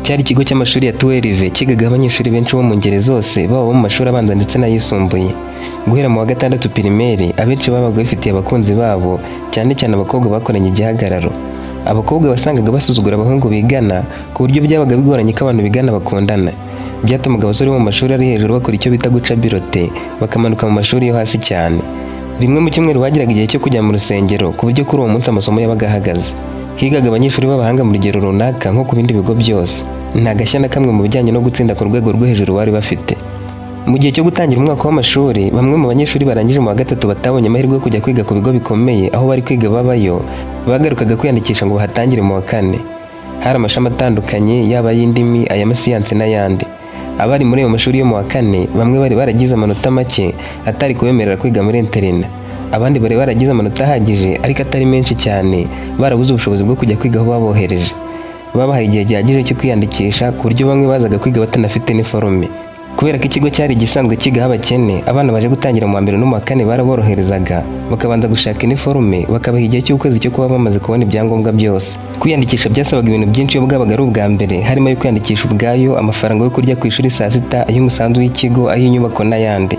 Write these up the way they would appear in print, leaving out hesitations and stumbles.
cyari ikigo cy'amashuri ya 12 kigaga abanyeshuri benshi bo mu ngeri zose baba mu mashuri abanza ndetse n'ayisumbuye. Guhera mu wa gatandatu primaire abenshi babaga bifitiye abakunzi babo, cyane cyane abakobwa bakoranye igihagararo. Abakobwa basangaga basuzugura abahungu bigana ku buryo byabaga bigoranye ko abantu bigana bakundana. Byatumaga abasore bo mu mashuri ari hejuru bakora icyo bita guca birote, bakamanuka mu mashuri yo hasi cyane. Rimwe mu cyumweru bagiraga igihe cyo kujya mu rusengero ku buryo kuri uwo munsi amasomo yabaga ahagaze. Higaga abanyeshuri b'abahanga mu rugero runaka nko ku bindi bigo byose. Nta gashya na kamwe mu bijyanye no gutsinda ku rwego rwo hejuru bari bafite. Mu gihe cyo gutangira umwaka w'amashuri, bamwe mu banyeshuri barangije mu wa gatatu batabonye amahirwe yo kujya kwiga ku bigo bikomeye aho bari kwiga babayo, bagarukaga kwiyandikisha ngo bahatangire mu wa kane. Hari amashami atandukanye yaba ay'indimi, ay'amasiyansi n'ayandi. Abari muri ayo mashuri yo mu wa kane bamwe bari baragize amanota make atari kubemerera kwiga muri interina. Abandi bari baragize amanota ahagije ariko atari menshi cyane, barabuze ubushobozi bwo kujya kwiga aho babohereje. Babahaye igihe gihagije cyo kwiyandikisha ku buryo bamwe bazaga kwiga batanafite iniforume. Kubera ko ikigo cyari gisanzwe kigaho abakene, abana baje gutangira mu wa mbere no mu wa kane baraboroherezaga, bakabanza gushaka iniforume, bakabaha igihe cy'ukwezi cyo kuba bamaze kubona ibyangombwa byose. Kwiyandikisha byasabaga ibintu byinshi iyo bwabaga ari ubwa mbere, harimo yo kwiyandikisha ubwayo, amafaranga yo kurya ku ishuri saa sita, ay'umusanzu w'ikigo, ay'inyubako n'ayandi.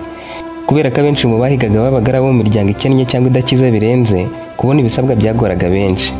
Kubera ko abenshi mu bahigaga babaga ari abo mu miryango ikennye cyangwa idakize birenze, kubona ibisabwa byagoraga benshi.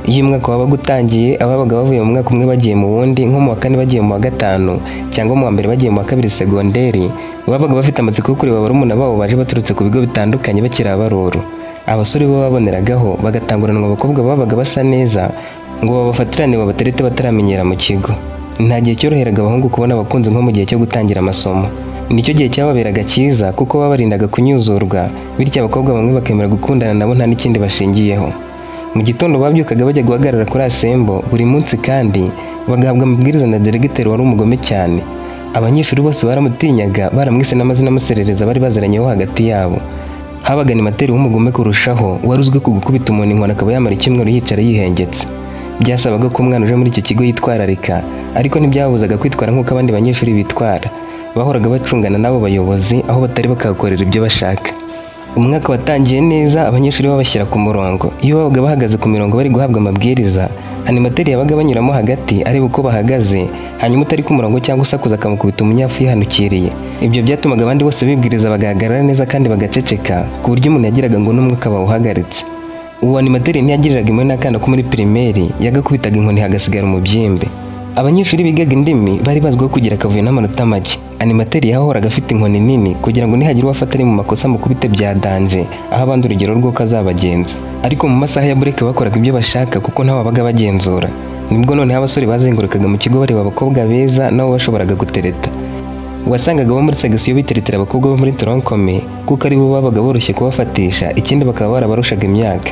Iyo umwaka wabaga utangiye, ababaga bavuye mu mwaka umwe bagiye mu wundi, nko mu wa kane bagiye mu wa gatanu cyangwa mu wa mbere bagiye mu wa kabiri segonderi, babaga bafite amatsiko yo kureba barumuna babo baje baturutse ku bigo bitandukanye bakiri abaruru. Abasore bo baboneragaho bagatanguranwa abakobwa babaga basa neza ngo babafatirane babaterete bataramenyera mu kigo. Nta gihe cyoroheraga abahungu kubona abakunzi nko mu gihe cyo gutangira amasomo. Nicyo gihe cyababeraga cyiza kuko babarindaga kunyuzurwa, bityo abakobwa bamwe bakemera gukundana nabo nta n'ikindi bashingiyeho. Mu gitondo babyukaga bajya guhagarara kuri asembo buri munsi kandi bagahabwa amabwiriza na deregiteri wari umugome cyane. Abanyeshuri bose baramutinyaga, baramwise n'amazina amuserereza bari bazaranyeho hagati yabo. Habaga animateri w'umugome kurushaho, wari uzwi ku gukubita umuntu inkoni akaba yamara icyumweru yicara yihengetse. Byasabaga ko umwana uje muri icyo kigo yitwararika, ariko ntibyabuzaga kwitwara nk'uko abandi banyeshuri bitwara. Bahoraga bacungana n'abo bayobozi aho batari bakabakorera ibyo bashaka. Umwaka watangiye neza, abanyeshuri babashyira ku murongo. Iyo babaga bahagaze ku mirongo bari guhabwa amabwiriza, animateri yabaga banyuramo hagati areba uko bahagaze, hanyuma utari ku murongo cyangwa usakuza akamukubita umunyafu yihanukiriye. Ibyo byatumaga abandi bose bibwiriza bagahagarara neza kandi bagaceceka, ku buryo umuntu yagiraga ngo n'umwuka bawuhagaritse. Uwo animateri ntiyagiriraga imwe n'akana ko muri primaire, yagakubitaga inkoni hagasigara umubyimbe. Abanyeshuri bigaga indimi bari bazwiho kugira akavuyo n'amanota make. Animateri yahoraga afite inkoni nini kugira ngo nihagira uwafata ari mu makosa mukubite bya danje, aho abandi urugero rw'uko azabagenza. Ariko mu masaha ya break bakoraga ibyo bashaka kuko ntawe babaga bagenzura. Nibwo noneho abasore bazengurukaga mu kigo bareba abakobwa beza nabo bashoboraga gutereta. Wasangaga bo muri segisiyo biteretera abakobwa bo muri toronkome kuko ari bo babaga boroshye kubafatisha, ikindi bakaba barabarushaga imyaka.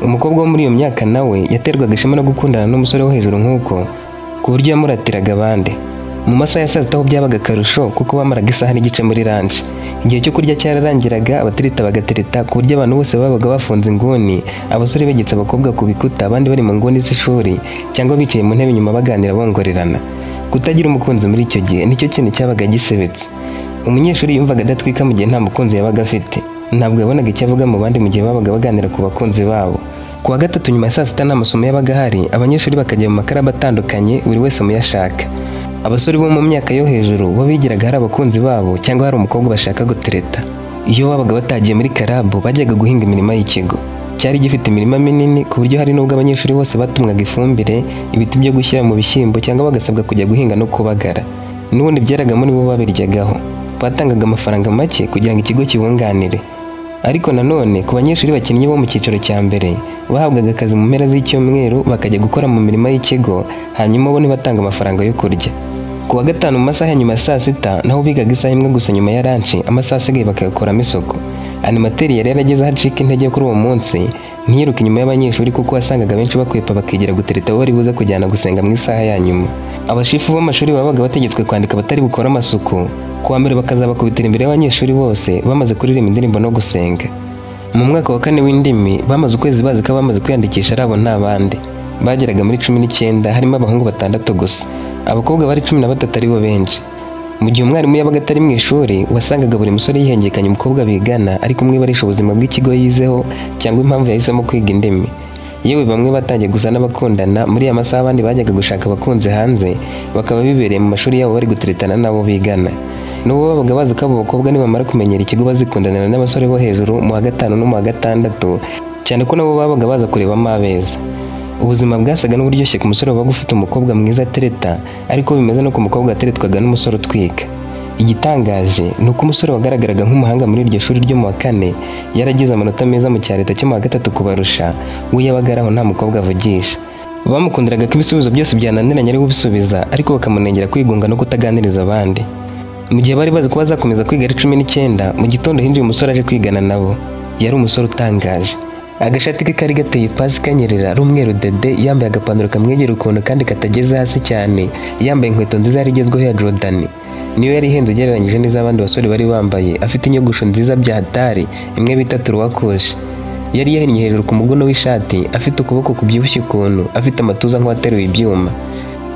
Umukobwa wo muri iyo myaka nawe yaterwaga ishema no gukundana n'umusore wo hejuru nk'uko, ku buryo yamuratiraga abandi. Mu masaha ya saa sita aho byabaga akarusho kuko bamaraga isaha n'igice muri ranch. Igihe cyo kurya cyararangiraga, abatereta bagatereta ku buryo abantu bose babaga bafunze inguni, abasore begetse abakobwa ku bikuta, abandi bari mu nguni z'ishuri cyangwa bicaye mu ntebe inyuma baganira bongorerana. Kutagira umukunzi muri icyo gihe nicyo kintu cyabaga gisebetse. Umunyeshuri yumvaga adatwika mu gihe nta mukunzi yabaga afite. Ntabwo yabonaga icyo avuga mu bandi mu gihe babaga baganira ku bakunzi babo. Ku wa gatatu nyuma ya saa sita nta masomo yabaga ahari, abanyeshuri bakajya mu makaraba atandukanye buri wese muyashaka. Abasore bo mu myaka yo hejuru bo bigiraga hari abakunzi babo cyangwa hari umukobwa bashaka gutereta. Iyo babaga batagiye muri karabu bajyaga guhinga imirima y'ikigo. Cyari gifite imirima minini ku buryo hari n'ubwo abanyeshuri bose batumwaga ifumbire, ibiti byo gushyira mu bishyimbo cyangwa bagasabwa kujya guhinga no kubagara. N'ubundi byaraga muri bo babiryagaho. Batangaga amafaranga make kugira ngo ikigo kibunganire. Ariko nanone ku banyeshuri bakinnye bo mu cyiciro cya mbere bahabwaga akazi mu mpera z'icyumweru bakajya gukora mu mirima y'ikigo, hanyuma bo ntibatanga amafaranga yo kurya. Ku wa gatanu mu masaha ya nyuma ya saa sita naho bigaga isaha imwe gusa nyuma ya ranch, amasaha asigaye bakayakoramo isuku. Animateri yari yarageze aho acika intege kuri uwo munsi, ntiyiruke inyuma y'abanyeshuri kuko wasangaga benshi bakwepa bakigira gutereta abo bari buze kujyana gusenga mu isaha ya nyuma. Abashifu b'amashuri babaga bategetswe kwandika batari bukora amasuku, kuwa mbere bakazabakubitira imbere y'abanyeshuri bose bamaze kuririmba indirimbo no gusenga. Mu mwaka wa kane w'indimi bamaze ukwezi bazi ko bamaze kwiyandikisha ari abo nta bandi. Bageraga muri 19 harimo abahungu 6 gusa. Abakobwa bari 13 ari bo benshi. Mu gihe umwarimu yabaga atari mu ishuri, wasangaga buri musore yihengekanye umukobwa bigana ariko umwibarisha ubuzima bw'ikigo yizeho cyangwa impamvu yahisemo kwiga indimi. yewe bamwe batangiye gusa n'abakundana muri aya masaha abandi bajyaga gushaka abakunzi hanze bakaba bibereye mu mashuri yabo bari guteretana nabo bigana. N'ubu babaga bazi ko abo bakobwa nibamara kumenyera ikigo bazikundanira n'abasore bo hejuru mu wa gatanu no mu wa gatandatu, cyane ko nabo babaga baza kurebamo abeza. Ubuzima bwasaga n'uburyoshye ku musore wabaga ufite umukobwa mwiza atereta, ariko bimeze no ku mukobwa ateretwaga n'umusore utwika. Igitangaje ni uko umusore wagaragaraga nk'umuhanga muri iryo shuri ryo mu wa kane yaragize amanota meza mu cya leta cyo mu wa gatatu kubarusha, we yabaga araho nta mukobwa avugisha. Bamukundiraga ko ibisubizo byose byananiranye ari kubisubiza, ariko bakamunengera kwigunga no kutaganiriza abandi. Mu gihe bari bazi ko bazakomeza kwiga ari 19, mu gitondo hinjiye umusore aje kwigana nabo. Yari umusore utangaje. Agashati ke kari gateye ipasi kanyerera ari umweru dede, yambaye agapantaro kamwegera ukuntu kandi katageze hasi cyane, yambaye inkweto nziza yari igezweho ya Jordan. Niyo yari ihenze ugereranyije n'iz'abandi basore bari bambaye, afite inyogosho nziza bya hatari imwe bita turuwakoje. Yari yahinnye hejuru ku muguno w'ishati, afite ukuboko kubyibushye ukuntu, afite amatuza nk'uwateruye ibyuma.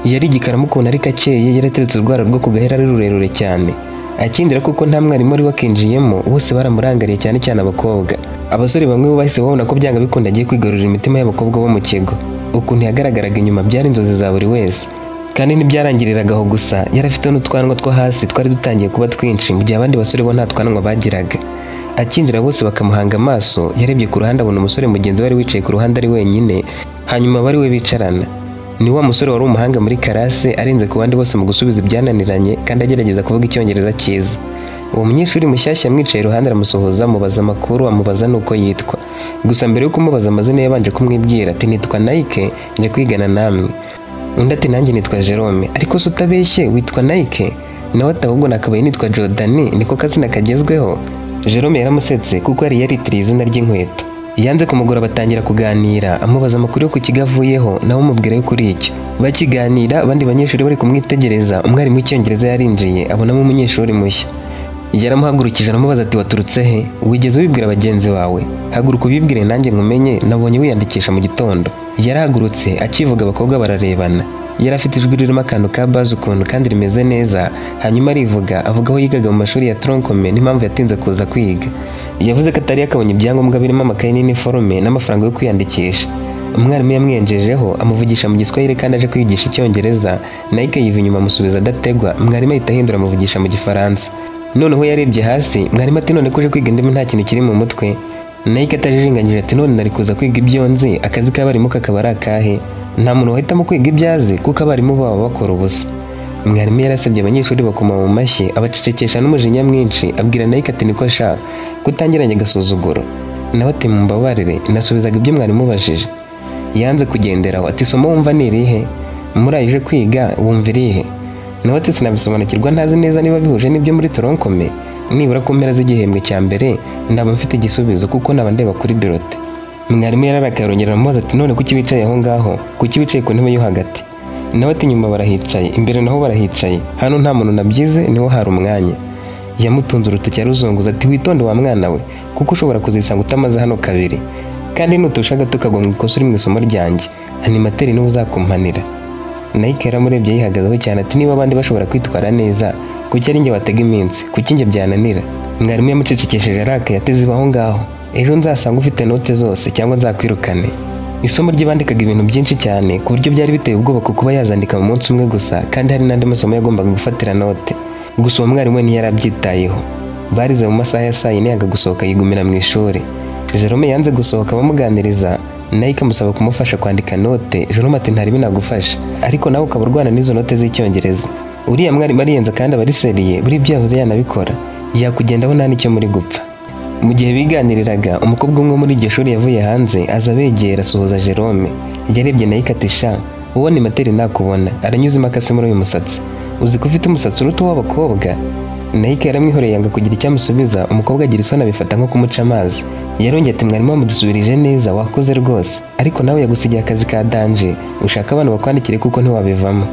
Yari igikaramu ukuntu ariko akeye, yarateretse urwara rwo ku gahera ari rurerure cyane. Akindira kuko nta mwarimu wari wakinjiyemo, bose baramurangariye cyane cyane abakobwa. Abasore bamwe bo bahise babona ko byanga bikunda agiye kwigarurira imitima y'abakobwa bo mu kigo. Ukuntu yagaragaraga inyuma byari inzozi za buri wese. Kandi ntibyarangiriraga aho gusa, yari afite n'utwanwa two hasi twari dutangiye kuba twinshi, mu gihe abandi basore bo nta twanwa bagiraga. Akinjira bose bakamuhanga amaso, yarebye ku ruhande abona umusore mugenzi wari wicaye ku ruhande ari wenyine, hanyuma bari we bicarana. Ni wa musore wari umuhanga muri karase, arenze ku bandi bose mu gusubiza ibyananiranye kandi agerageza kuvuga icyongereza cyiza. Uwo munyeshuri mushyashya amwicaye iruhande aramusohoza, amubaza amakuru, amubaza n'uko yitwa. Gusa mbere yo kumubaza amazina yabanje kumwibwira ati nitwa Nike, nje kwigana namwe. Undi ati nanjye nitwa Jerome. Ariko se utabeshye witwa Nike? Nawe ati ahubwo nakabaye nitwa Jordan, niko kazina kagezweho. Jerome yaramusetse kuko yari yaritiriye izina ry'inkweto. Yanze kumugora batangira kuganira, amubaza amakuru yo ku kigo avuyeho, nawe umubwira yo kuri icyo. Bakiganira abandi banyeshuri bari kumwitegereza, umwarimu w'icyongereza yarinjiye abonamo umunyeshuri mushya. Yaramuhagurukije aramubaza ati waturutse he? Wigeze wibwira bagenzi bawe? Haguruka ubibwire nanjye nkumenye, nabonye wiyandikisha mu gitondo. Yarahagurutse akivuga abakobwa bararebana. Yari afite ijwi ririmo akantu ka bazi ukuntu kandi rimeze neza, hanyuma arivuga avuga aho yigaga mu mashuri ya Troncome n'impamvu yatinze kuza kwiga. Yavuze ko atari yakabonye ibyangombwa birimo amakaye n'iniforume n'amafaranga yo kwiyandikisha. Umwarimu yamwenjejeho amuvugisha mu Giswahili kandi aje kwigisha Icyongereza, Nike yiva inyuma amusubiza adategwa, mwarimu ahita ahindura amuvugisha mu Gifaransa. Noneho yarebye hasi, mwarimu ati none kuje kwiga indimi nta kintu kiri mu mutwe? Nike atajijinganyije ati none nari kuza kwiga ibyo nzi, akazi k'abarimu kakaba ari akahe? Nta muntu wahitamo kwiga ibyo azi kuko abarimu baba bakora ubusa. Mwarimu yarasabye abanyeshuri bakoma mu mashyi, abacecekesha n'umujinya mwinshi, abwira Nike ati niko sha, kutangiranye agasuzuguro. Nawe ati mumbabarire, nasubizaga ibyo mwarimu bajije. Yanze kugenderaho ati somo wumva ni irihe? Murayije kwiga wumva irihe? Nawe ati sinabisobanukirwa ntazi neza niba bihuje n'ibyo muri Troncome. Nibura ku mpera z'igihembwe cya mbere ndaba mfite igisubizo kuko naba ndeba kuri birote. Mwarimu yararakaye arongera aramubaza ati none kuki wicaye aho ngaho? Kuki wicaye ku ntebe yo hagati? Nawe ati nyuma barahicaye, imbere naho barahicaye, hano nta muntu nabyize niho hari umwanya. Yamutunze urutoki aruzunguza ati witonde wa mwana we, kuko ushobora kuzisanga utamaze hano kabiri. Kandi nutusha gato ukagwa mu ikosa uri mu isomo ryanjye, animateri niwe uzakumpanira. Nike yaramurebye yihagazeho cyane ati niba abandi bashobora kwitwara neza, kuki ari njye watega iminsi, kuki njye byananira? Mwarimu yamucecekesheje arakaye ati ziba aho ngaho, ejo nzasanga ufite note zose cyangwa nzakwirukane. Isomo ry'abandikaga ibintu byinshi cyane ku buryo byari biteye ubwoba ku kuba yazandika mu munsi umwe gusa, kandi hari n'andi masomo yagombaga gufatira note. Gusa uwo mwarimu we ntiyarabyitayeho. Barize mu masaha ya saa yine yanga gusohoka yigumira mu ishuri. Jerome yanze gusohoka bamuganiriza, Nike amusaba kumufasha kwandika note. Jerome ati ntari binagufasha, ariko nawe ukaba urwana n'izo note z'icyongereza. Uriya mwarimu ariyenza kandi aba ari seriye, buri ibyo yavuze yanabikora. Yakugendaho nta n'icyo muri gupfa. Mu gihe biganiriraga, umukobwa umwe muri iryo shuri yavuye hanze aza begera asuhuza Jerome. Yarebye Nike ati sha, uwo ni materi nakubona, aranyuze imakasi muri uyu musatsi. Uzi ko ufite umusatsi uruta uw'abakobwa? Nike yaramwihoreye yanga kugira icyo amusubiza, umukobwa agira isoni abifata nko kumuca amazi. Yarongeye ati mwarimu wamudusubirije neza, wakoze rwose, ariko nawe yagusigiye akazi ka danje, ushaka abantu bakwandikire kuko ntiwabivamo.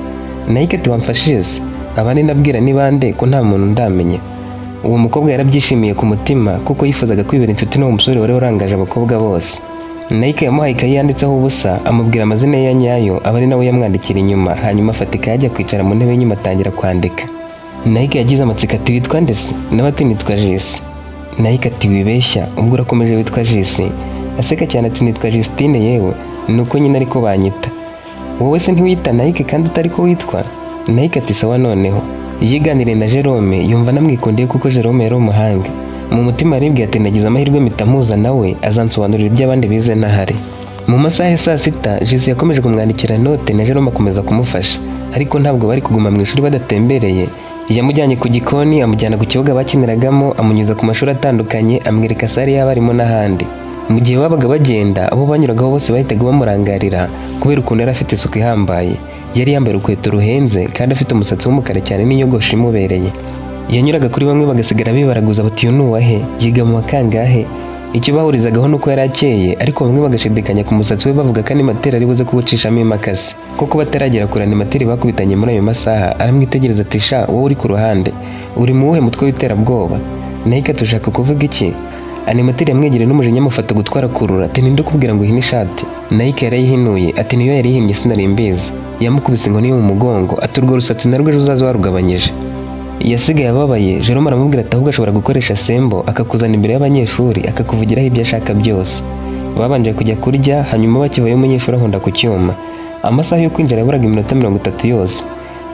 Nike ati wamfashije se? Abandi ndabwira ni bande ko nta muntu ndamenya? Uwo mukobwa yarabyishimiye ku mutima kuko yifuzaga kwibera inshuti n'uwo musore wari urangaje abakobwa bose. Nike yamuhaye ikayi yanditseho ubusa, amubwira amazina ye ya nyayo, aba ari nawe yamwandikira inyuma, hanyuma afata ikayi ajya kwicara mu ntebe y'inyuma atangira kwandika. Nike yagize amatsiko ati witwa ndese? Nawe ati nitwa Jesse. Nike ati wibeshya, ubwo urakomeje witwa Jesse? Aseka cyane ati nitwa Justine yewe. nuko nyine ariko banyita. Wowe se ntiwita Nike kandi utari ko witwa? Nike ati sawa noneho. Yiganire na Jerome yumva namwikundiye kuko Jerome yari umuhanga. Mu mutima aribwiye ati nagize amahirwe mitamuza nawe azansobanurira iby'abandi bize ntahari. Mu masaha ya saa sita Jesse yakomeje kumwandikira note na Jerome akomeza kumufasha, ariko ntabwo bari kuguma mu ishuri badatembereye. Yamujyanye ku gikoni, amujyana ku kibuga bakiniragamo, amunyuza ku mashuri atandukanye, amwereka sare y'abarimu n'ahandi. Mu gihe babaga bagenda, abo banyuragaho bose bahitaga bamurangarira kubera ukuntu yari afite isuku ihambaye. Yari yambaye urukweto ruhenze kandi afite umusatsi w'umukara cyane n'inyogosho imubereye. Yanyuraga kuri bamwe bagasigara bibaraguza bati uyu nuwahe, yiga mu wakangahe. Icyo bahurizagaho nuko yari akeye, ariko bamwe bagashidikanya ku musatsi we bavuga ko animateri ari buze kuwucishamo imakasi. Koko bataragera kure animateri bakubitanye muri ayo masaha, aramwitegereza ati sha wowe uri ku ruhande, uri mu wuhe mutwe w'iterabwoba? Nike tushaka kuvuga iki? Animateri yamwegereye n'umujinya amufata gutwara kurura ati ninde ukubwira ngo uhine ishati? Nike yarayihinuye ati niyo yari yihinnye sinari mbizi. Yamukubise inkoni yo mu mugongo ati urwo rusatsi narwo ejo uzaza warugabanyije. Yasigaye ababaye. Jerome aramubwira ati ahubwo ashobora gukoresha Sembo akakuzana imbere y'abanyeshuri akakuvugiraho ibyo ashaka byose. Babanje kujya kurya, hanyuma bakivayo umunyeshuri ahonda ku cyuma. Amasaha yo kwinjira yaburaga iminota 30 yose.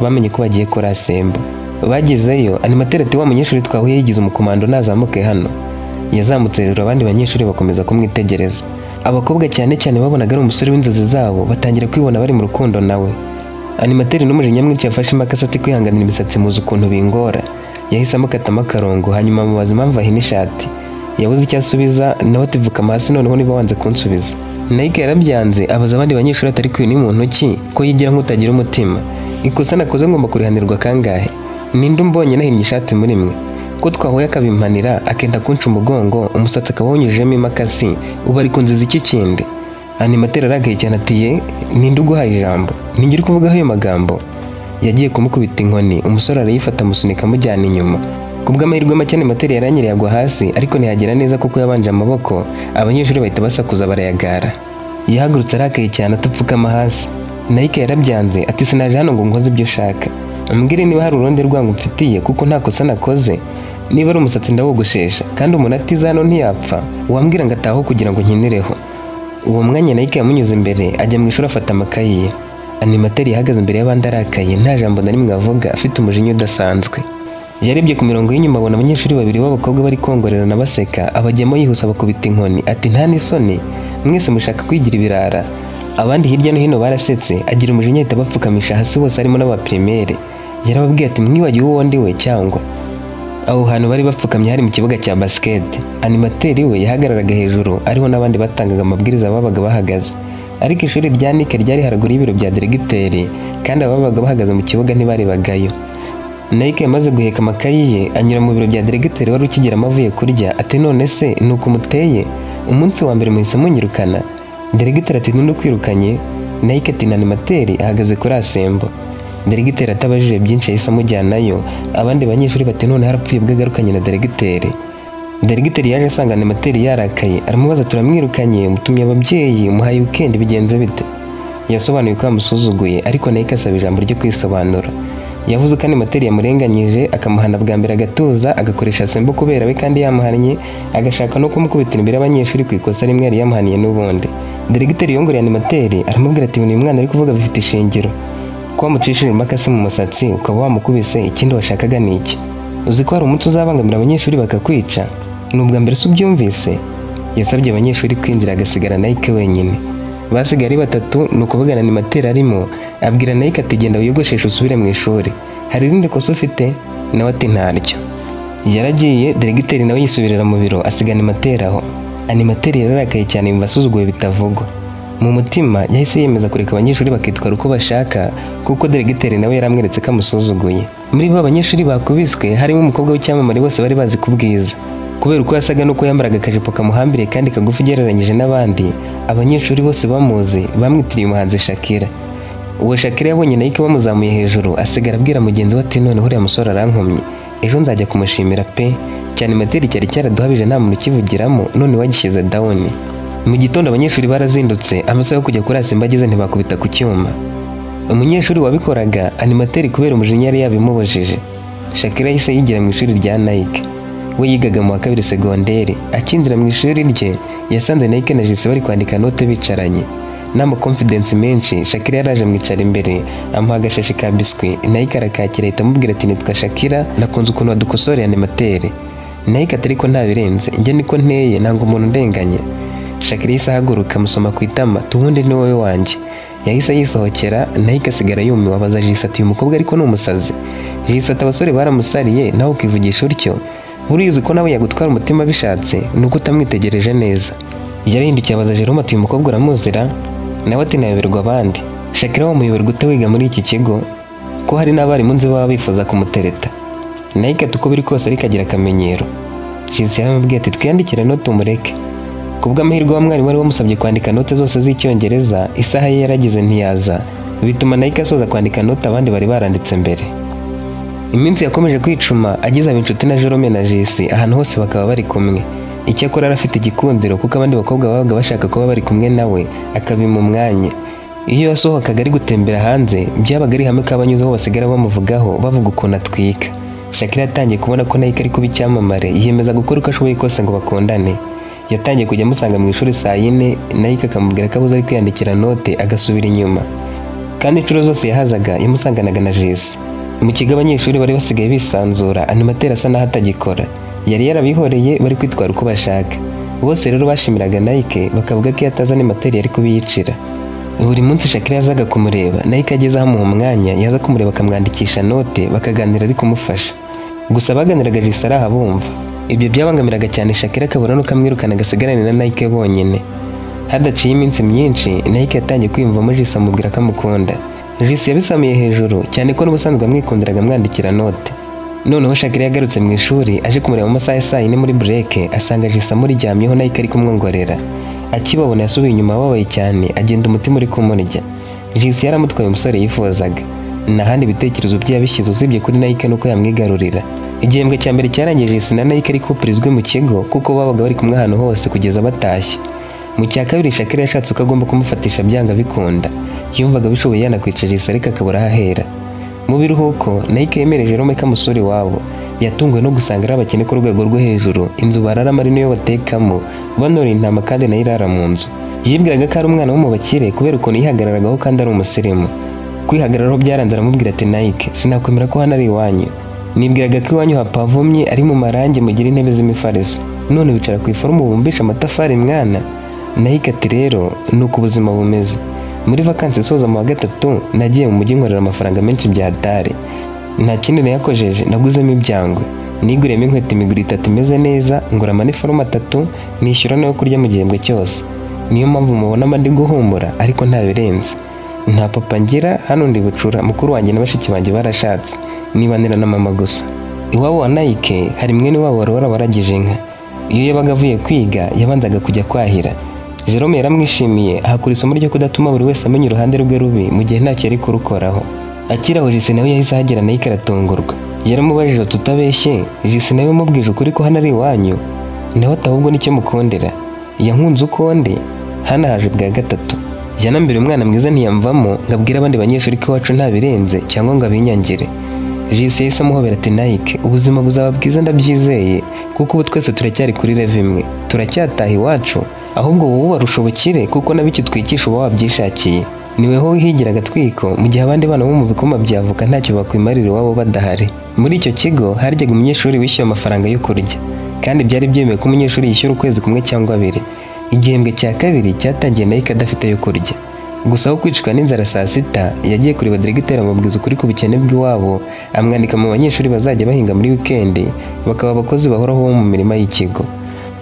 Bamenye ko bagiye kora Sembo. Bagezeyo animateri ati wa munyeshuri twahuye yigize umukomando nazamuke hano. Yazamutse rero abandi banyeshuri bakomeza kumwitegereza. Abakobwa cyane cyane babonaga ari umusore w'inzozi zabo batangira kwibona bari mu rukundo nawe. Animateri n'umujinya mwinshi yafashe imakasi ati kwihanganira imisatsi muzi ukuntu bingora. Yahise amukatamo akarongo, hanyuma amubaza impamvu ahina ishati. Yabuze icyo asubiza, nawe ati vukama hasi noneho niba wanze kunsubiza. Nike yarabyanze abaza abandi banyeshuri atari kwiyo ni muntu ki ko yigira nk'utagira umutima. Ikosa nakoze ngomba kurihanirwa kangahe? Ninde umbonye nahinnye ishati muri mwe? Ko twahuye akabimpanira akenda kunca umugongo, umusatsi akaba wunyujijemo imakasi, ubu ari kunziza iki kindi? Animateri aragaye cyane ati ye ninde uguhaye ijambo? Ninjye uri kuvugaho ayo magambo? Yagiye kumukubita inkoni, umusore arayifata amusunika amujyana inyuma. Kubw'amahirwe make animateri yaranyereye agwa hasi, ariko ntiyagera neza kuko yabanje amaboko, abanyeshuri bahita basakuza barayagara. Yahagurutse arakaye cyane atapfukama hasi. Nike yarabyanze ati sinaje hano ngo nkoze ibyo ushaka. Ambwire niba hari urundi rwango mfitiye kuko nta kosa nakoze. Niba ari umusatsi ndawogoshesha kandi umuntu atiza hano ntiyapfa, wambwira ngo ataho kugira ngo nkinireho. Uwo mwanya Nike yamunyuze imbere ajya mu ishuri afata amakayi ye. Animateri yahagaze imbere y'abandi arakaye, nta jambo na rimwe avuga, afite umujinya udasanzwe. Yarebye ku mirongo y'inyuma abona abanyeshuri babiri b'abakobwa bari kongorerana baseka, abajyamo yihuse abakubita inkoni ati nta n'isoni, mwese mushaka kwigira ibirara. Abandi hirya no hino barasetse, agira umujinya ahita bapfukamisha hasi bose harimo n'aba primaire. Yarababwiye ati mwibagiwe uwo ndi we cyangwa? Aho hantu bari bapfukamye hari mu kibuga cya basket. Animateri we yahagararaga hejuru, ariho n'abandi batangaga amabwiriza babaga bahagaze. Ariko ishuri rya Nike ryari haraguru y'ibiro bya diregiteri, kandi ababaga bahagaze mu kibuga ntibarebagayo. Nike yamaze guheka amakayi ye anyura mu biro bya diregiteri wari ukigera amavuye kurya ati none se nuko muteye? Umunsi wa mbere muhise munyirukana? Diregiteri ati ninde ukwirukanye? Nike ati animateri ahagaze kuri Asembo. Diregiteri atabajije byinshi yahise amujyanayo. Abandi banyeshuri bati none harapfuye bwagarukanye na diregiteri. Diregiteri yaje asanga animateri yarakaye, aramubaza turamwirukanye, mutumye ababyeyi, umuhaye weekend bigenze bite? Yasobanuye ko yamusuzuguye, ariko Nike asaba ijambo ryo kwisobanura. Yavuze ko animateri yamurenganyije, akamuhana bwa mbere agatuza, agakoresha Sembo kubera we kandi yamuhannye, agashaka no kumukubitira imbere y'abanyeshuri ku ikosa rimwe yari yamuhaniye n'ubundi. Diregiteri yongoreye animateri aramubwira ati uyu mwana ari kuvuga bifite ishingiro. Ko wamucishije imakasi mu musatsi ukaba wamukubise, ikindi washakaga ni iki? Uzi ko hari umunsi uzabangamira abanyeshuri bakakwica? Ni ubwa mbere se ubyumvise? Yasabye abanyeshuri kwinjira agasigara Nike wenyine. Basigaye ari batatu, ni ukuvugana animateri arimo, abwira Nike ati genda wiyogosheshe usubire mu ishuri. Hari irindi kosa ufite? Nawe ati ntaryo. Yaragiye, diregiteri nawe yisubirira mu biro asiga animateri aho. Animateri yararakaye cyane yumva asuzuguwe bitavugwa. Mu mutima yahise yemeza kureka abanyeshuri bakitwara uko bashaka kuko diregiteri nawe yaramweretse ko amusuzuguye. Muri bo abanyeshuri bakubiswe harimo umukobwa w'icyamamare bose bari bazi kubwiza. Kubera uko yasaga nuko yambaraga akajipo kamuhambiriye kandi kagufi ugereranyije n'abandi, abanyeshuri bose bamuzi bamwitiriye umuhanzi Shakira. Uwo Shakira yabonye Nike bamuzamuye hejuru, asigara abwira mugenzi we ati none uriya musore arankomye, ejo nzajya kumushimira pe, cyane materi cyari cyaraduhabije nta muntu ukivugiramo, none wagishyize down. Mu gitondo abanyeshuri barazindutse, amasaha yo kujya kuri Asembo ageze ntibakubita ku cyuma. Umunyeshuri wabikoraga animateri kubera umujinya yari yabimubujije. Shakira yahise yigira mu ishuri rya Nike. We yigaga mu wa kabiri segonderi. Akinjira mu ishuri rye yasanze Nike na Jesse bari kwandika note bicaranye. n'ama confidence menshi. Shakira yaraje mwicara imbere amuha agashashi ka biswi, Nike arakakira ahita amubwira ati nitwa Shakira, nakunze ukuntu wadukosoreye animateur. Nike ati ariko ntabirenze, njye niko nteye nanga umuntu ndenganye. Shakira yahise ahaguruka amusoma ku itama, tubundi ni wowe wanjye. Yahise yisohokera, Nike asigara yumiwe abaza Jisi ati uyu mukobwa ariko ni umusazi. Jisi ati abasore baramusariye nawe ukivugisha utyo, buriya ko nawe yagutwara umutima bishatse nuko utamwitegereje neza. Yarahindukiye abaza Jerome ati uyu mukobwa uramuzira? Nawe ati nayoberwa abandi. Shakira wamuyoberwa ute wiga muri iki kigo ko hari n'abarimu nzi baba bifuza kumutereta? Nike ati uko biri kose ariko agira akamenyero. Jisi yaramubwiye ati twiyandikire note umureke. Kubw'amahirwe wa mwarimu wari wamusabye kwandika note zose z'icyongereza, isaha ye yaragize ntiyaza, bituma Nike asoza kwandika note abandi bari baranditse mbere. Iminsi yakomeje kwicuma, agize abinshuti na Jerome na Jisi ahantu hose bakaba bari kumwe. Icyakora arafite igikundiro kuko abandi bakobwa babaga bashaka kuba bari kumwe nawe akabima umwanya. Iyo yasohokaga ari gutembera hanze, byabaga ari hamwe kabanyuzeho basigara bamuvugaho bavuga ukuntu atwika. Shakira yatangiye kubona ko Nike ari kuba icyamamare, yiyemeza gukora uko ashoboye kose ngo bakundane. Yatangiye kujya amusanga mu ishuri saa 4, Nike akamubwira ko abuze ari kwiyandikira note agasubira inyuma. Kandi inshuro zose yahazaga yamusanganaga na Jisi. Mu kigo abanyeshuri bari basigaye bisanzura, animateur asa naho atagikora. Yari yarabihoreye bari kwitwara uko bashaka. Bose rero bashimiraga Nike bakavuga ko iyo ataza animateur yari kubiyicira. Buri munsi Shakira yazaga kumureba, Nike ageze amuha umwanya yaza kumureba akamwandikisha note bakaganira ari kumufasha. Gusa baganiraga Jisi araha bumva. Ibyo byabangamiraga cyane Shakira akabona nuko amwirukana agasigarana na Nike bonyine. Hadaciye iminsi myinshi, Nike yatangiye kwiyumvamo Jisi amubwira ko amukunda. Jisi yabisamiye hejuru cyane ko n'ubusanzwe amwikundiraga amwandikira note. Noneho Shakira yagarutse mu ishuri aje kumureba mu masaha ya saa 4 muri break, asanga Jisi amuryamyeho Nike ari kumwongorera. Akibabona yasubiye inyuma ababaye cyane, agenda umutima uri kumurya. Jisi yaramutwaye umusore yifuzaga. Nahandi ibitekerezo bye yabishyize usibye kuri Nike nuko yamwigarurira. Igihembwe cya mbere cyarangiye Jisi na Nike ariko purizwe mu kigo kuko babaga bari kumwe ahantu hose kugeza batashye. Mu cya kabiri Shakira yashatse uko agomba kumufatisha byanga bikunda. Yumvaga bishoboye yanakwica Jisi ariko akabura ahahera. Mu biruhuko Nike yemereje Jerome ko amusura iwabo. Yatunguwe no gusanga ari abakene ku rwego rwo hejuru, inzu bararamo ari niyo batekamo, banora intama kandi nayo irara mu nzu. Yibwiraga ko ari umwana wo mu bakire kubera ukuntu yihagararagaho kandi ari umusirimu. Kwihagararaho byaranze aramubwira ati Nike, sinakwemera ko hano ari iwanyu. Nibwiraga ko iwanyu hapavumye ari mu marangi mugira intebe z'imifariso, none wicara ku iforumu bumbisha amatafari mwana. Nike ati rero nuko ubuzima bumeze. Muri vacances isoza mu wa 3 nagiye mu mujyi nkorera amafaranga menshi bya hatari. Nta kindi nayakojeje, naguzemo ibyangwe, niguriyemo inkweto imiguru 3 imeze neza, ngura amaniforume 3, nishyura nayo kurya mu gihembwe cyose. Niyo mpamvu mubona amandi guhumura ariko nta birenze. Nta papa ngira hano ndi Bucura, mukuru wanjye na bashiki banjye barashatse, nibanira na mama gusa. Iwabo wa Nike hari mwene wabo wari waragije inka. Iyo yabaga avuye kwiga yabandaga kujya kwahira. Jerome yaramwishimiye ahakura isomo ryo kudatuma buri wese amenya uruhande rwe rubi mu gihe ntacyo yari kurukoraho. Akiraho Jisi nawe yahise ahagera Nike aratungurwa. Yaramubajije tutabeshye, Jisi nawe mubwije ukuri ko hano ari iwanyu. Nawe atahubwo nicyo mukondera. Yankunze uko ndi, hano haje bwa 3. Yanambira umwana mwiza ntiyamvamo ngabwira abandi banyeshuri ko iwacu nta birenze cyangwa ngo abinyangire. Jisi yahise amuhobera ati Nike, ubuzima buzaba bwiza ndabyizeye kuko ubu twese turacyari kuri level imwe, turacyataha iwacu, ahubwo wowe warusha ubukire kuko nabiki twikisha uba wabyishakiye. Niweho wihigira agatwiko mu gihe abandi bana bo mu bikoma byavuka ntacyo bakwimarira iwabo badahari. Muri icyo kigo haryaga umunyeshuri wishyuye amafaranga yo kurya, kandi byari byemewe ko umunyeshuri yishyura ukwezi kumwe cyangwa 2. Igihembwe cya kabiri cyatangiye Nike adafite yo kurya. Gusa aho kwicwa n'inzara saa 6 yagiye kureba diregiteri amubwiza ukuri ku bukene bw'iwabo, amwandika mu banyeshuri bazajya bahinga muri weekend bakaba abakozi bahoraho bo mu mirima y'ikigo.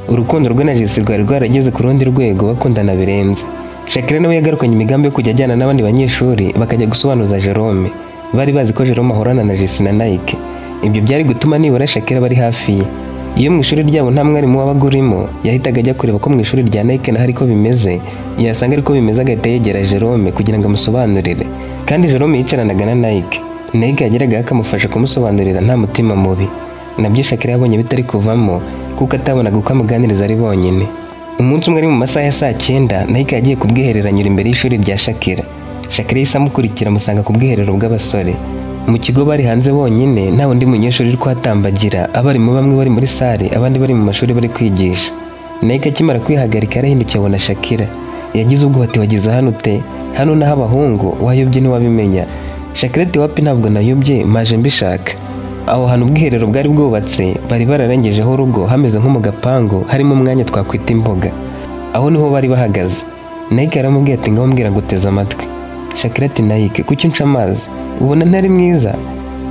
Urukundo rwe na Jisi rwari rwarageze ku rundi rwego bakundana birenze. Shakira nawe yagarukanye imigambi yo kujya ajyana n'abandi banyeshuri bakajya gusobanuza Jerome. Bari bazi ko Jerome ahorana na Jisi na Nike. Ibyo byari gutuma nibura Shakira bari hafi ye. Iyo mu ishuri ryabo nta mwarimu wabaga urimo, yahitaga ajya kureba ko mu ishuri rya Nike naho ariko bimeze, yasanga ariko bimeze agahita yegera Jerome kugira ngo amusobanurire. Kandi Jerome yicaranaga na Nike. Nike yageraga akamufasha kumusobanurira nta mutima mubi. Nabyo Shakira yabonye bitari kuvamo kuko atabonaga uko amuganiriza ari bonyine. Umunsi umwe ari mu masaha ya saa 9, Nike yagiye kubwiherera nyura imbere y'ishuri rya Shakira. Shakira yahise amukurikira amusanga ku bwiherero bw'abasore. Mu kigo bari hanze bonyine, nta wundi munyeshuri uri kuhatambagira, abarimu bamwe bari muri sale abandi bari mu mashuri bari kwigisha. Nike akimara kwihagarika arahindukiye abona Shakira. yagize ubwo bati wageze hano ute, hano naho abahungu wayobye ntiwabimenya. Shakira ati wapi ntabwo nayobye maje mbishaka. Aho hantu ubwiherero bwari bwubatse bari bararengejeho urugo hameze nko mu gapangu harimo umwanya twakwita imboga. Aho niho bari bahagaze. Nike yaramubwiye ati ngaho mbwira guteza amatwi. Shakira ati Nike kuki unca amazi, ubona ntari mwiza?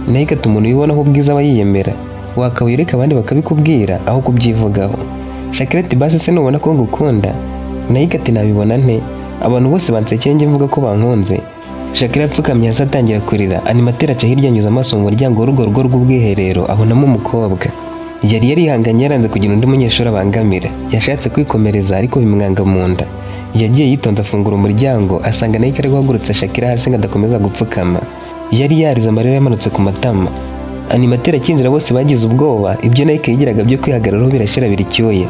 Nike ati umuntu wibonaho ubwiza aba yiyemera, wakawireka abandi bakabikubwira aho kubyivugaho. Shakira ati basi se nubona ko ngukunda? Nike ati nabibona nte, abantu bose bansekeye njye mvuga ko bankunze. Shakira apfukamye hasi atangira kurira. Animateri aca hirya anyuza amaso mu muryango w'urugo rugo rw'ubwiherero abonamo umukobwa. Yari yarihanganye yaranze kugira undi munyeshuri abangamira, yashatse kwikomereza ariko bimwanga mu nda. Yagiye yitonze afungura umuryango asanga Nike ari guhagurutsa Shakira hasi ngo adakomeza gupfukama. Yari yarize amarira yamanutse ku matama. Animateri akinjira bose bagize ubwoba, ibyo Nike yigiraga byo kwihagararaho birashira biricyuye.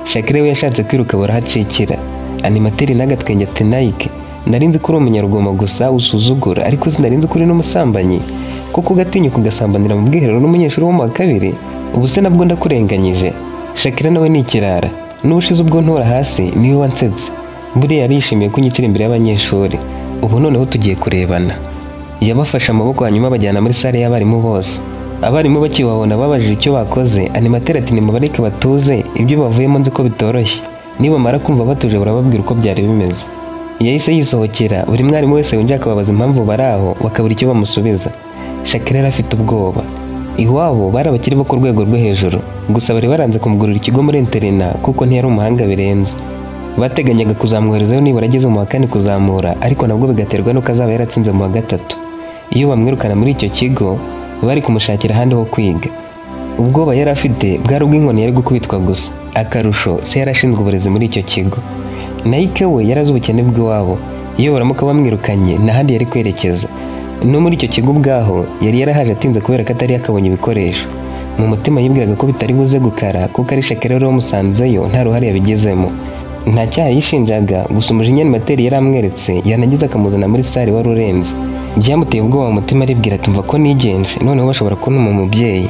Shakira we yashatse kwiruka barahacikira. Animateri nagatwenge ati Nike narinzi ko uri umunyarugomo gusa usuzugura, ariko sinarinzi ko uri n'umusambanyi. Koko ugatinyuka ugasambanira mu bwiherero n'umunyeshuri wo mu wa kabiri? Ubu se nabwo ndakurenganyije. Shakira nawe ni ikirara, n'ubushize ubwo ntora hasi niwe wansetse. Buriya yarishimiye kunyicira imbere y'abanyeshuri. Ubu noneho tugiye kurebana. Yabafashe amaboko hanyuma bajyana muri sale y'abarimu bose. Abarimu bakibabona babajije icyo bakoze. Animateri ati nimubareke batuze, ibyo bavuyemo nzi ko bitoroshye. Nibamara kumva batuje barababwira uko byari bimeze. Yahise yisohokera, buri mwarimu wese winjiye akababaza impamvu bari aho bakabura icyo bamusubiza. Shakira yari afite ubwoba. Iwabo bari abakiri bo ku rwego rwo hejuru, gusa bari baranze kumugurira ikigo muri interina kuko ntiyari umuhanga birenze. Bateganyaga kuzamwoherezayo nibura ageze mu wa kane kuzamura, ariko nabwo bigaterwa n'uko azaba yaratsinze mu wa gatatu. Iyo bamwirukana muri icyo kigo bari kumushakira ahandi ho kwiga. Ubwoba yari afite bwari ubw'inkoni yari gukubitwa gusa. Akarusho se yarashinzwe uburezi muri icyo kigo. Nike we yarazi ubukene bw'iwabo, iyo baramuka bamwirukanye n'ahandi yari kwerekeza. No muri icyo kigo ubwaho yari yarahaje atinze kubera ko atari yakabonye ibikoresho. Mu mutima yibwiraga ko bitari buze gukara kuko ari Shakira rero wamusanzeyo nta ruhare yabigezemo. Nta cyaha yishinjaga, gusa umujinya Animateri yari amweretse yanagize akamuzana muri sale wari urenze. Byamuteye ubwoba mu mutima aribwira ati mva ko nigenje noneho bashobora kuntuma umubyeyi.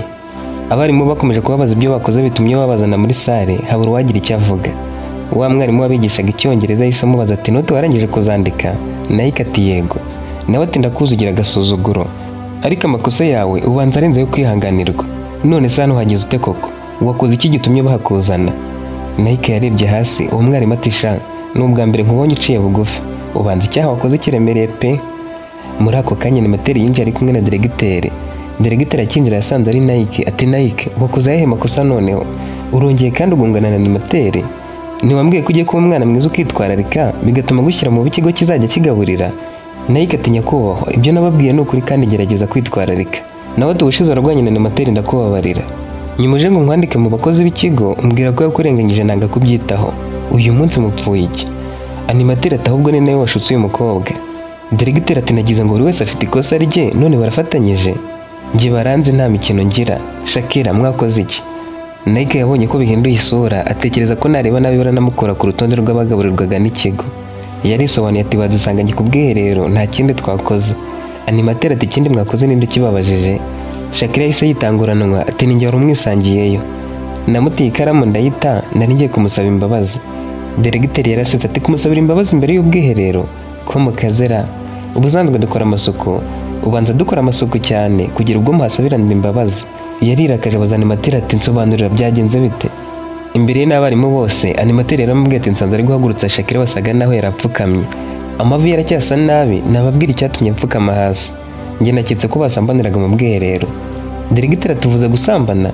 Abarimu bakomeje kubabaza ibyo bakoze bitumye babazana muri sale habura uwagira icyo avuga. Wa mwarimu wabigishaga Icyongereza yahise amubaza ati note warangije kuzandika? Nike ati yego. Nawe ati ndakuzugira agasuzuguro, ariko amakosa yawe ubanza arenze yo kwihanganirwa. None se hano hageze ute koko? Wakoze iki gitumye bahakuzana? Nike yarebye hasi. Uwo mwarimu ati sha n'ubwa mbere nkubonye uciye bugufi, ubanza icyaha wakoze kiremereye pe. Muri ako kanya Animateri yinjiye ari kumwe na diregiteri. Diregiteri akinjira yasanze ari Nike. Ati Nike wakoze ayahe makosa noneho? Urongeye kandi ugongana na Animateri? Ntiwambwiye ko ugiye kuba umwana mwiza ukitwararika bigatuma gushyira mu kigo kizajya kigaburira? Nike ati nyakubahwa ibyo nababwiye ni ukuri kandi gerageza kwitwararika. Nawe tubushize warwanye na Animateri ndakubabarira. Nyuma uje ngo nkwandike mu bakozi b'ikigo umbwira ko yakurenganyije nanga kubyitaho. Uyu munsi mupfuye iki? Animateri ati ahubwo ni nawe washutse uyu mukobwa. Diregiteri ati nagize ngo buri wese afite ikosa rye none barafatanyije. Njye baranze nta mikino ngira. Shakira mwakoze iki? Nike yabonye ko bihinduye isura atekereza ko nareba nabi baranamukora ku rutonde rw'abagaburirwaga n'ikigo. Yarisobanuye ati badusanganye ku bwiherero nta kindi twakoze. Animateri ati ikindi mwakoze ninde ukibabajije? Shakira yahise yitanguranwa ati ninjye wari umwisangiyeyo. Namutiye ikaramu ndayita nari ngiye kumusaba imbabazi. Diregiteri yarasetse ati kumusabira imbabazi imbere y'ubwiherero ko mukazera? Ubusanzwe dukora amasuku, ubanza dukora amasuku cyane kugira ubwo muhasabiranira imbabazi. Yarirakaje abaza Animateri ati nsobanurira byagenze bite? Imbere ye n'abarimu bose Animateri yaramubwiye ati nsanze ari guhagurutsa Shakira wasaga naho yarapfukamye. Amavi yaracyasa nabi, nababwira icyatumye mfukama hasi. Njye naketse ko basambaniraga mu bwiherero. Diregiteri atuvuze gusambana?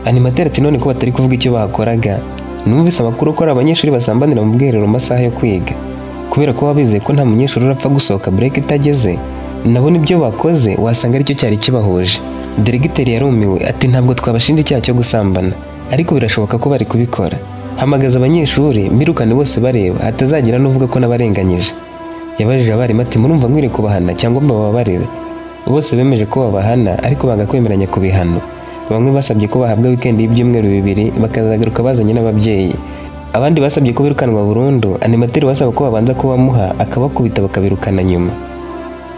Animateri ati none ko batari kuvuga icyo bahakoraga? Numvise amakuru ko ari abanyeshuri basambanira mu bwiherero mu masaha yo kwiga. Kubera ko wabizeye ko nta munyeshuri urapfa gusohoka break itageze, nabo nibyo bakoze wasanga aricyo cyari kibahuje. Diregiteri yarumiwe ati ntabwo twabashinja icyaha cyo gusambana, ariko birashoboka ko bari kubikora. Hamagaza abanyeshuri mbirukane bose bareba hatazagira n'uvuga ko nabarenganyije. Yabajije abarimu ati murumva nkwiriye kubahana cyangwa mbababarire? Bose bemeje ko babahana ariko banga kwemeranya ku bihano. Bamwe basabye ko bahabwa weekend y'ibyumweru 2 bakazagaruka bazanye n'ababyeyi. Abandi basabye ko birukanwa burundu. Animateri basaba ko babanza kubamuha akabakubita bakabirukana nyuma.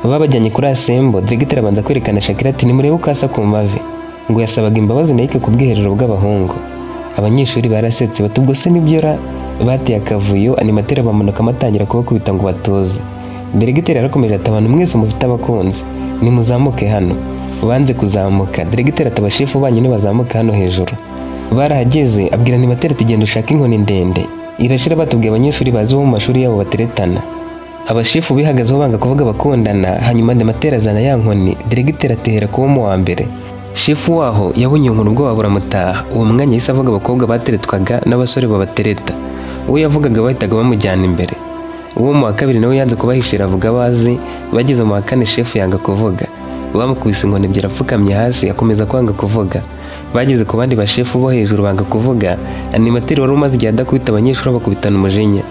Babajyanye kuri asembo. Diregiteri abanza kwerekana Shakira ati nimurebe uko asa ku mavi, ngo yasabaga imbabazi Nike ku bwiherero bw'abahungu. Abanyeshuri barasetse bati ubwo se nibyo ra? bateye akavuyo, animateri bamanuka amatangira kubakubita ngo batoze. Diregiteri yarakomeje ati abantu mwese mufite abakunzi nimuzamuke hano. Banze kuzamuka, diregiteri ati abashefu banyu nibazamuka hano hejuru. Barahageze abwira animateri ati genda ushaka inkoni ndende. Irashira batubwiye abanyeshuri bazi bo mu mashuri yabo bateretana. Abashefu bihagazeho banga kuvuga bakundana, hanyuma animateri azana ya nkoni, diregiteri atehera kuba mu wa mbere. Shefu waho yabonye inkoni ubwoba buramutaha. Uwo mwanya yahise avuga abakobwa bateretwaga n'abasore babatereta. Uwo yavugaga bahitaga bamujyana imbere. Uwo mu wa kabiri nawe yanze kubahishira avuga bazi. Bageze mu wa kane shefu yanga kuvuga. Bamukubise inkoni ebyiri apfukamye hasi akomeza kwanga kuvuga. Bageze ku bandi bashefu bo hejuru banga kuvuga. Animateri wari umaze igihe adakubita abanyeshuri bakubitana umujinya,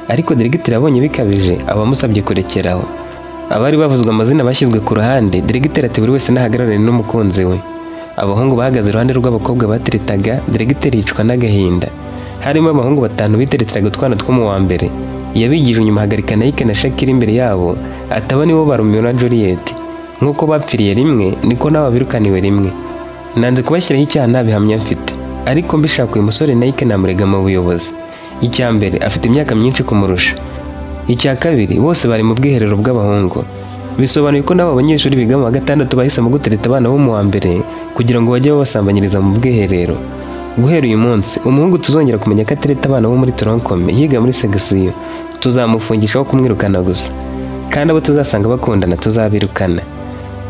ariko diregiteri abonye bikabije abamusabye kurekeraho. Abari bavuzwe amazina bashyizwe ku ruhande. Diregiteri ati buri wese nahagararane n'umukunzi we. Abahungu bahagaze iruhande rw'abakobwa bateretaga. Diregiteri yicwa n'agahinda. Harimo abahungu 5 bitereteraga utwana two mu wa mbere. Yabigije inyuma ahagarika Nike na Shakira imbere yabo, ataba nibo ba Romeo na Juliet. Nk'uko bapfiriye rimwe niko nabo birukaniwe rimwe. Nanze kubashyiraho icyaha ntabihamya mfite, ariko mbishaka uyu musore Nike namurega mu buyobozi. Icya mbere afite imyaka myinshi kumurusha. Icya kabiri bose bari mu bwiherero bw'abahungu. Bisobanuye ko nabo abanyeshuri biga mu wa gatandatu bahisemo gutereta abana bo mu wa mbere kugira ngo bajye babasambanyiriza mu bwiherero. Guhera uyu munsi umuhungu tuzongera kumenya ko atereta abana bo muri Toronkome yiga muri segisiyo, tuzamufungishaho kumwirukana gusa, kandi abo tuzasanga bakundana tuzabirukana.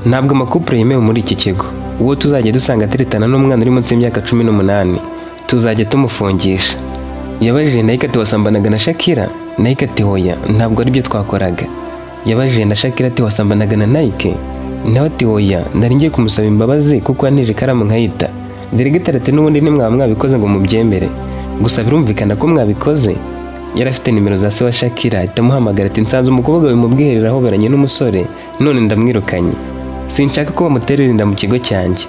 Ntabwo amakupure yemewe muri iki kigo. Uwo tuzajya dusanga ateretana n'umwana uri munsi y'imyaka 18 tuzajya tumufungisha. Yabajije Nike ati wasambanaga na Shakira? Nike ati hoya, ntabwo ari byo twakoraga. Yabajije na Shakira ati wasambanaga na Nike? Nawe ati hoya, nari ngiye kumusaba imbabazi kuko yanteje ikaramu nkayita. Diregiteri ati n'ubundi mwabikoze ngo mubyemere, gusa birumvikana ko mwabikoze. Yari afite nimero za se wa Shakira, itamuhamagara ati nsanze umukobwa wawe mu bwiherero ahoberanye n'umusore, none ndamwirukanye. Sinshaka ko bamuterera inda mu kigo cyanjye.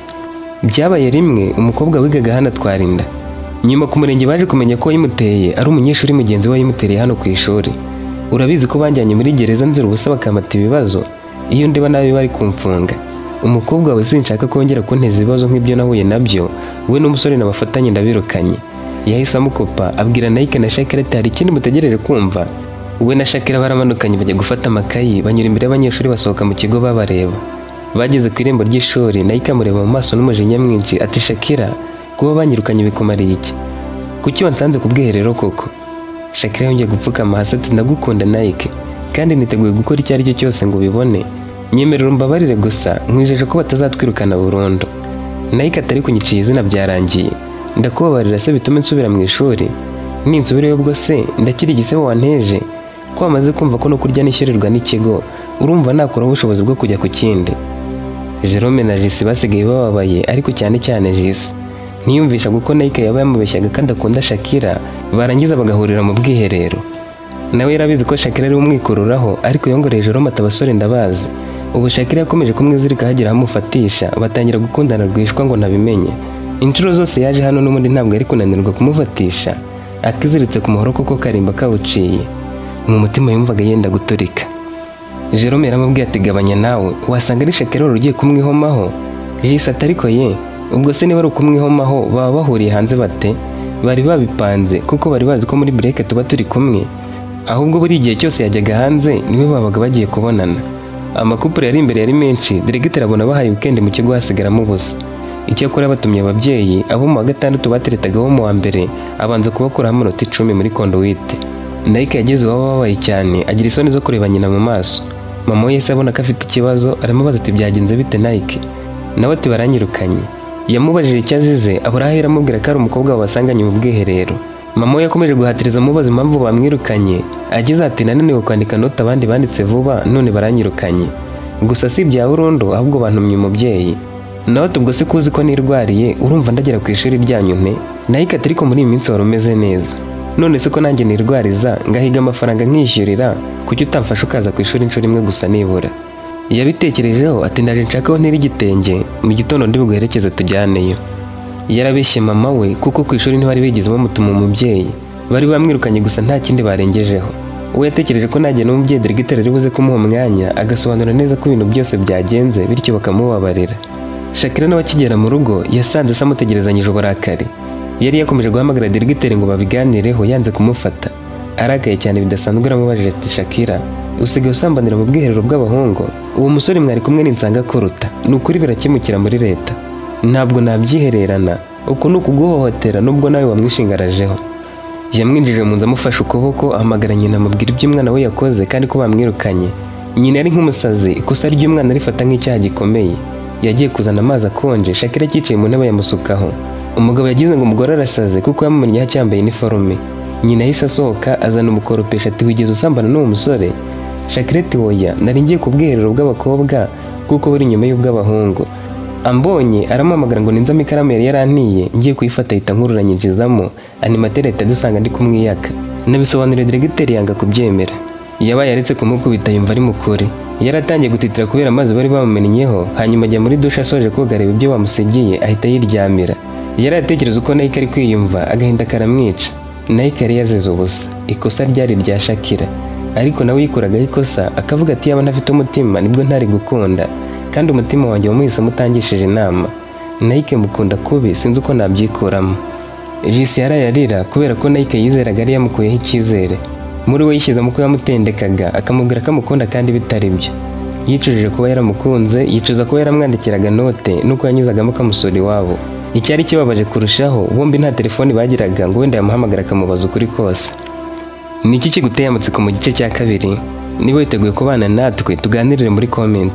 Byabaye rimwe umukobwa wigaga hano atwara inda. Nyuma ku murenge baje kumenya ko yimuteye ari umunyeshuri mugenzi we yimutereye hano ku ishuri. Urabizi ko banjyanye muri gereza nzira ubusa bakamata ibibazo, iyo ndiba nabi bari kumfunga. Umukobwa we sinshaka kongera kunteza ibibazo nk'ibyo nahuye nabyo, we n'umusore nabafatanye ndabirukanye. Yahise amukopa abwira Nike na Shakira ati hari ikindi mutegereje kumva. We na Shakira baramanukanye bajya gufata amakayi, banyura imbere y'abanyeshuri basohoka mu kigo babareba. Bageze ku irembo ry'ishuri, Nike amureba mu maso n'umujinya mwinshi ati Shakira, kuba banyirukanye bikumariye iki? Kuki wansanze ku bwiherero koko? Shakira yongeye gupfukama hasi ati ndagukunda Nike, kandi niteguye gukora icyo ari cyo cyose ngo ubibone. Nyemerera umbabarire gusa, nkwijeje ko batazatwirukana burundu. Nike atari kunyiciye izina byarangiye. Ndakubabarira se bitume nsubira mu ishuri? Ninsubirayo ubwo se ndakiri igisebo wanteje? Ko wamaze kumva ko no kurya nishyurirwa n'ikigo, urumva nakuraho ubushobozi bwo kujya ku kindi? Jerome na Jisi basigaye bababaye, ariko cyane cyane Jisi ntiyumvisha kuko Nike yaba yamubeshyaga kandi akunda Shakira, barangiza bagahurira mu bwiherero. Nawe yarabizi ko Shakira ari umwikururaho, ariko yongoreye Jerome ati abasore ndabazi. Ubu Shakira yakomeje kumwizirika hagira amufatisha, batangira gukundana rwishwa ngo nabimenye. Inshuro zose yaje hano n'umundi ntabwo ari kunanirwa kumufatisha, akiziritse ku muhoro kuko karimba kawuciye. Mu mutima yumvaga yenda guturika. Jerome yaramubwiye ati gabanya nawe, wasanga ari Shakira ugiye kumwihomaho. Jisi ati ariko ye, ubwo se niba ari ukumwihomaho baba bahuriye hanze bate? Bari babipanze kuko bari bazi ko muri break tuba turi kumwe. Ahubwo buri gihe cyose yajyaga hanze niwe babaga bagiye kubonana. Amakupure yari imbere yari menshi, diregiteri abona bahaye weekend mu kigo hasigaramo ubusa. Icyakora batumye ababyeyi abo mu wa gatandatu bateretaga bo mu wa mbere abanza kubakuraho amanota 10 muri conduite. Nike yageze iwabo babaye cyane, agira isoni zo kureba nyina mu maso. Mama we yahise abona ko afite ikibazo, aramubaza ati byagenze bite Nike? Nawe ati baranyirukanye. Yamubajije icyo azize, abura ahera amubwira ko ari umukobwa babasanganye mu bwiherero. Mama we yakomeje guhatiriza amubaza impamvu bamwirukanye, agize ati nananiwe kwandika nota abandi banditse vuba none baranyirukanye. Gusa si ibya burundu ahubwo bantumye umubyeyi. Nawe ubwo se kuzi ko nirwariye urumva ndagera ku ishuri ryanyu nte? Nike ati ariko muri iyi minsi wari umeze neza. None se ko nanjye nirwariza ngahiga amafaranga nkishyurira, kuki utamfasha ukaza ku ishuri inshuro imwe gusa nibura? Yabitekerejeho ati ndaje nshakaho ntiri igitenge, mu gitondo ndi buguherekeze tujyaneyo. Yarabeshye mama we kuko ku ishuri ntibari bigize bamutuma umubyeyi, bari bamwirukanye gusa nta kindi barengejeho. We yatekereje ko najye n'umubyeyi diregiteri ari buze kumuha umwanya agasobanura neza ko ibintu byose byagenze bityo bakamubabarira. Shakira nawe akigera mu rugo yasanze se amutegerezanyije uburakari. Yari yakomeje guhamagara diregiteri ngo babiganireho yanze kumufata. Arakaye cyane bidasanzwe aramubajije ati Shakira, usigaye usambanira mu bwiherero bw'abahungu? Uwo musore mwari kumwe n'insanga kuruta. Nukuri birakimukira muri leta. Ntabwo nabyihererana. Uko nukuguhohotera nubwo nawe wamwishingarajeho. Yamwinjije mu nzu amufashe ukuboko ahamagara nyina amubwira ibyo umwana we yakoze kandi ko bamwirukanye. Nyina yari nk'umusazi, ikosa ry'umwana rifata nk'icyaha gikomeye. Yagiye kuzana amazi akonje, Shakira yicaye mu ntebe yamusukaho. Umugabo yagize ngo umugore arasaze kuko yamumenye yacyambaye iniforume. Nyina yahise asohoka azana umukoropesha ati wigeze usambana n'uwo musore? Shakira ati oya, nari ngiye ku bwiherero bw'abakobwa kuko buri inyuma y'ubw'abahungu. Ambonye arampamagara ngo ninzamo ikaramu yari yarantiye, ngiye kuyifata ahita nkururanyinjizamo, animateri ahita dusanga ndi kumwiyaka. Nabisobanuriye diregiteri yanga kubyemera. Yabaye aretse kumukubita yumva ari mukuri. Yaratangiye gutitira kubera amazi bari bamumennyeho, hanyuma ajya muri dushe asoje koga areba ibyo bamusigiye ahita yiryamira. Yari atekereza uko Nike ari kwiyumva, agahinda karamwica. Nike yari yazize ubusa. Ikosa ryari rya Shakira. Ariko nawe yikoragaho ikosa akavuga ati yaba ntafite umutima nibwo ntari gukunda, kandi umutima wanjye wamuhise amutangishije inama. Nike mukunda kubi sinzi uko nabyikuramo. Jisi yararira kubera ko Nike yizeraga ari yamukuyeho icyizere. Muri we yishyizemo ko yamutendekaga akamubwira ko amukunda kandi bitari byo. Yicujije kuba yaramukunze, yicuza kuba yaramwandikiraga note nuko yanyuzagamo kamusura iwabo. Icyari kibabaje kurushaho, bombi nta telefoni bagiraga ngo wenda yamuhamagara akamubaza ukuri kose. Niki kiguteye amatsiko mu gice cya kabiri? Niba witeguye kubana natwe tuganirire muri comment.